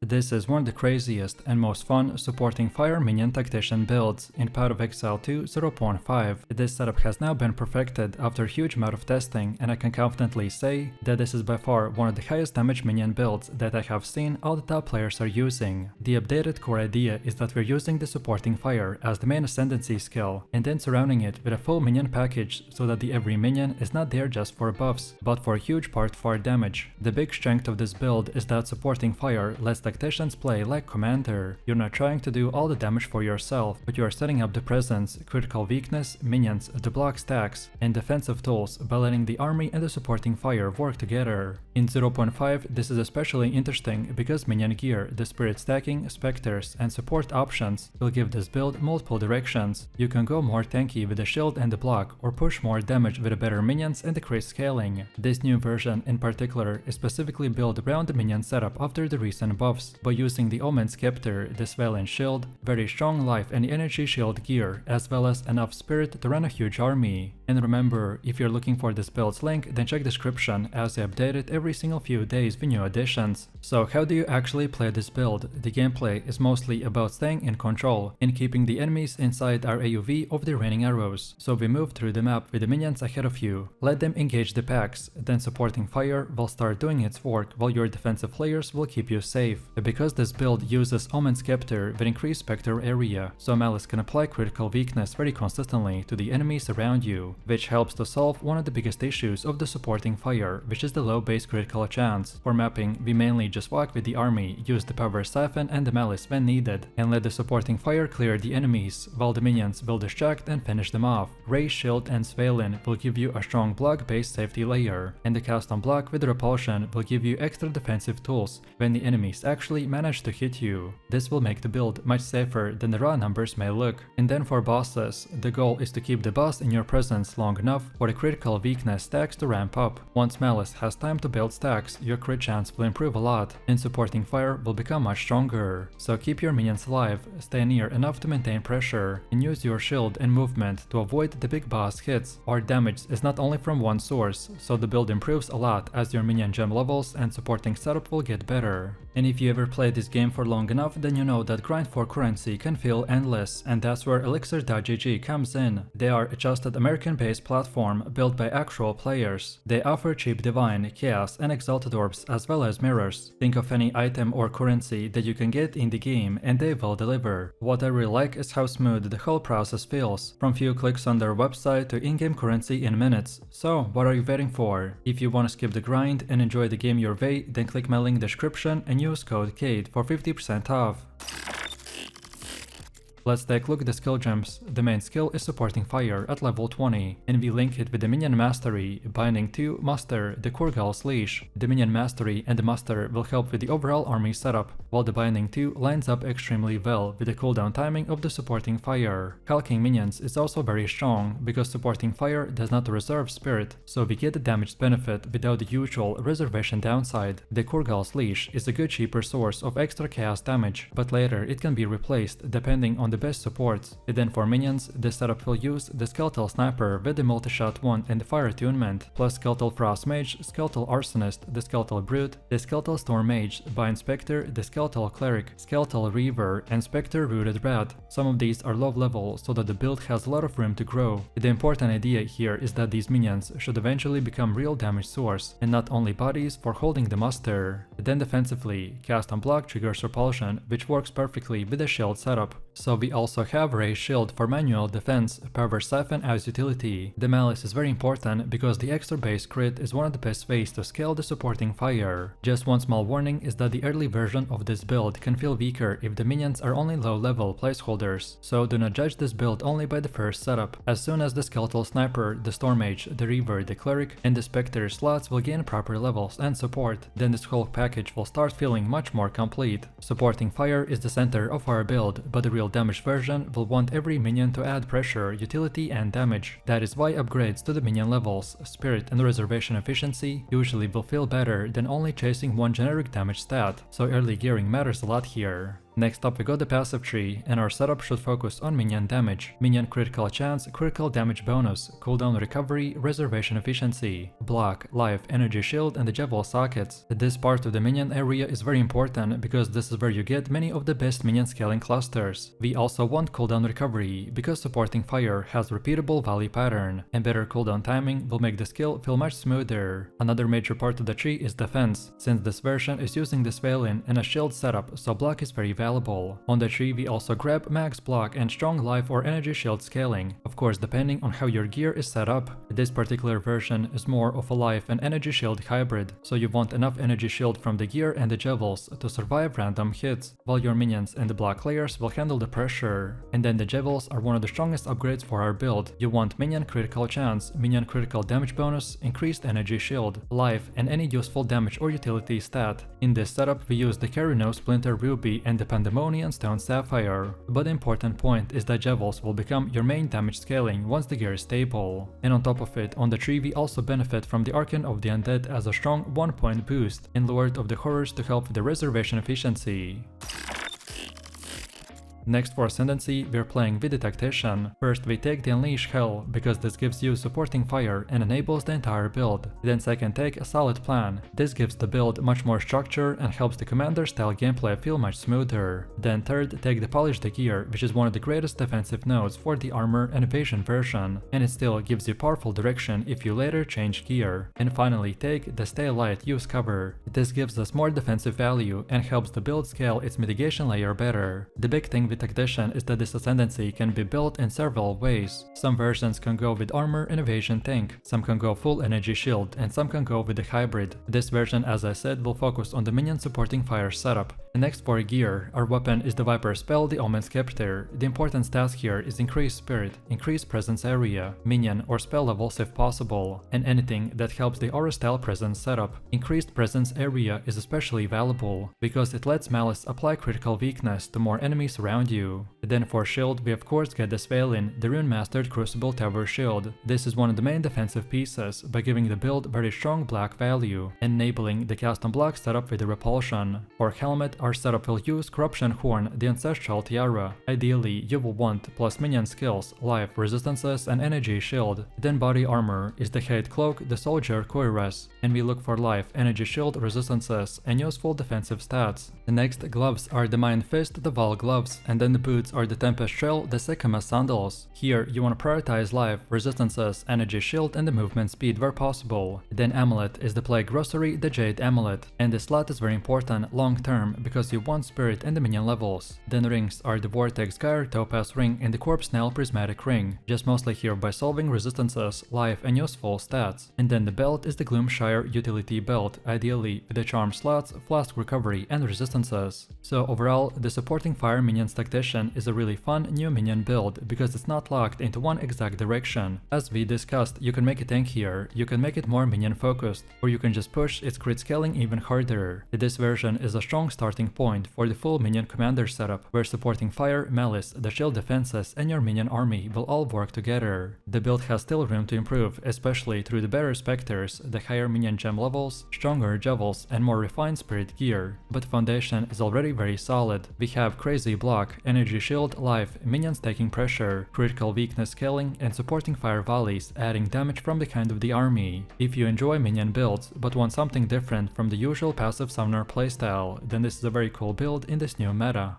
This is one of the craziest and most fun supporting fire minion tactician builds in Path of Exile 2 0.5. This setup has now been perfected after a huge amount of testing, and I can confidently say that this is by far one of the highest damage minion builds that I have seen all the top players are using. The updated core idea is that we're using the supporting fire as the main Ascendancy skill, and then surrounding it with a full minion package so that the every minion is not there just for buffs, but for a huge part for damage. The big strength of this build is that supporting fire lets tacticians play like commander. You're not trying to do all the damage for yourself, but you are setting up the presence, critical weakness, minions, the block stacks, and defensive tools by letting the army and the supporting fire work together. In 0.5, this is especially interesting because minion gear, the spirit stacking, specters, and support options will give this build multiple directions. You can go more tanky with the shield and the block, or push more damage with the better minions and decrease scaling. This new version in particular is specifically built around the minion setup after the recent buffs, by using the Omen Scepter, the Valiant shield, very strong life and energy shield gear, as well as enough spirit to run a huge army. And remember, if you're looking for this build's link, then check description as I update it every single few days with new additions. So how do you actually play this build? The gameplay is mostly about staying in control and keeping the enemies inside our AoV of the raining arrows. So we move through the map with the minions ahead of you, let them engage the packs, then supporting fire will start doing its work while your defensive players will keep you safe. Because this build uses Omen Scepter with increased specter area, so Malice can apply critical weakness very consistently to the enemies around you, which helps to solve one of the biggest issues of the supporting fire, which is the low base critical chance. For mapping, we mainly just walk with the army, use the power siphon and the Malice when needed, and let the supporting fire clear the enemies, while the minions will distract and finish them off. Ray, Shield and Svalin will give you a strong block based safety layer, and the cast on block with repulsion will give you extra defensive tools when the enemies actually manage to hit you. This will make the build much safer than the raw numbers may look. And then for bosses, the goal is to keep the boss in your presence long enough for the critical weakness stacks to ramp up. Once Malice has time to build stacks, your crit chance will improve a lot, and supporting fire will become much stronger. So keep your minions alive, stay near enough to maintain pressure, and use your shield and movement to avoid the big boss hits. Our damage is not only from one source, so the build improves a lot as your minion gem levels and supporting setup will get better. And if you ever played this game for long enough, then you know that grind for currency can feel endless, and that's where Elixir.gg comes in. They are a trusted American-based platform built by actual players. They offer cheap divine, chaos, and exalted orbs as well as mirrors. Think of any item or currency that you can get in the game and they will deliver. What I really like is how smooth the whole process feels, from few clicks on their website to in-game currency in minutes. So what are you waiting for? If you want to skip the grind and enjoy the game your way, then click my link description and use code KAID for 50% off. Let's take a look at the skill gems. The main skill is supporting fire at level 20, and we link it with the minion mastery, binding to Muster, the Kurgal's leash. The minion mastery and the Muster will help with the overall army setup, while the binding to lines up extremely well with the cooldown timing of the supporting fire. Hulking minions is also very strong, because supporting fire does not reserve spirit, so we get the damage benefit without the usual reservation downside. The Kurgal's leash is a good cheaper source of extra chaos damage, but later it can be replaced depending on the best supports. And then for minions, this setup will use the Skeletal Sniper with the multi-shot wand and the fire attunement, plus Skeletal Frost Mage, Skeletal Arsonist, the Skeletal Brute, the Skeletal Storm Mage, Bind Spectre, the Skeletal Cleric, Skeletal Reaver, and Spectre Rooted Rat. Some of these are low level so that the build has a lot of room to grow. The important idea here is that these minions should eventually become real damage source, and not only bodies for holding the muster. Then defensively, cast on block triggers repulsion, which works perfectly with the shield setup. So we also have Ray Shield for manual defense, Power Siphon as utility. The Malice is very important because the extra base crit is one of the best ways to scale the supporting fire. Just one small warning is that the early version of this build can feel weaker if the minions are only low level placeholders, so do not judge this build only by the first setup. As soon as the Skeletal Sniper, the Storm Mage, the Reaver, the Cleric, and the Spectre slots will gain proper levels and support, then this whole package will start feeling much more complete. Supporting fire is the center of our build, but the real damage version will want every minion to add pressure, utility and damage. That is why upgrades to the minion levels, spirit and reservation efficiency usually will feel better than only chasing one generic damage stat, so early gearing matters a lot here. Next up we got the passive tree, and our setup should focus on minion damage, minion critical chance, critical damage bonus, cooldown recovery, reservation efficiency, block, life, energy shield, and the javel sockets. This part of the minion area is very important because this is where you get many of the best minion scaling clusters. We also want cooldown recovery because supporting fire has repeatable value pattern, and better cooldown timing will make the skill feel much smoother. Another major part of the tree is defense, since this version is using the Svalin and a shield setup, so block is very valuable. On the tree we also grab max block and strong life or energy shield scaling, of course depending on how your gear is set up. This particular version is more of a life and energy shield hybrid, so you want enough energy shield from the gear and the javels to survive random hits, while your minions and the block layers will handle the pressure. And then the javels are one of the strongest upgrades for our build. You want minion critical chance, minion critical damage bonus, increased energy shield, life, and any useful damage or utility stat. In this setup we use the Carino Splinter Ruby and the Pandemonian Stone Sapphire, but the important point is that javels will become your main damage scaling once the gear is stable. And on top of it, on the tree we also benefit from the Arcane of the Undead as a strong 1-point boost, and Lord of the Horrors to help with the reservation efficiency. Next for Ascendancy, we're playing with the Tactician. First we take the Unleash Hell, because this gives you supporting fire and enables the entire build. Then second take a Solid Plan. This gives the build much more structure and helps the commander style gameplay feel much smoother. Then third, take the Polish the Gear, which is one of the greatest defensive nodes for the armor and evasion version, and it still gives you powerful direction if you later change gear. And finally take the Stay Light Use Cover. This gives us more defensive value and helps the build scale its mitigation layer better. The big thing with Tactician is that this Ascendancy can be built in several ways. Some versions can go with armor and evasion tank, some can go full energy shield, and some can go with the hybrid. This version, as I said, will focus on the minion supporting fire setup. And next for gear, our weapon is the Viper spell, the Omen Scepter. The important task here is increase spirit, increase presence area, minion or spell levels if possible, and anything that helps the aura style presence setup. Increased presence area is especially valuable because it lets Malice apply critical weakness to more enemies around you. Then for shield, we of course get the Svalin, the Rune Mastered Crucible Tower Shield. This is one of the main defensive pieces by giving the build very strong black value, enabling the cast on block setup with the repulsion. For helmet, our setup will use Corruption Horn, the Ancestral Tiara. Ideally, you will want plus minion skills, life, resistances, and energy shield. Then body armor is the Hate Cloak, the Soldier Cuirass, and we look for life, energy shield, resistances, and useful defensive stats. The next gloves are the Mind Fist, the Val gloves, and then the boots are the Tempest Shell, the Sycamore sandals. Here you want to prioritize life, resistances, energy shield, and the movement speed where possible. Then amulet is the Plague Grocery, the Jade Amulet, and this slot is very important long term because you want spirit and the minion levels. Then rings are the Vortex Gyre Topaz Ring and the Corpse Nail Prismatic Ring, just mostly here by solving resistances, life, and useful stats. And then the belt is the Gloomshire Utility Belt, ideally with the charm slots, flask recovery, and resistances. So overall, the supporting fire minions Tactician is a really fun new minion build because it's not locked into one exact direction. As we discussed, you can make it tankier, you can make it more minion focused, or you can just push its crit scaling even harder. This version is a strong starting point for the full minion commander setup, where supporting fire, malice, the shield defenses, and your minion army will all work together. The build has still room to improve, especially through the better specters, the higher minion gem levels, stronger javels, and more refined spirit gear, but foundation is already very solid. We have crazy block, energy shield, life, minions taking pressure, critical weakness scaling, and supporting fire volleys, adding damage from behind of the army. If you enjoy minion builds, but want something different from the usual passive summoner playstyle, then this is a very cool build in this new meta.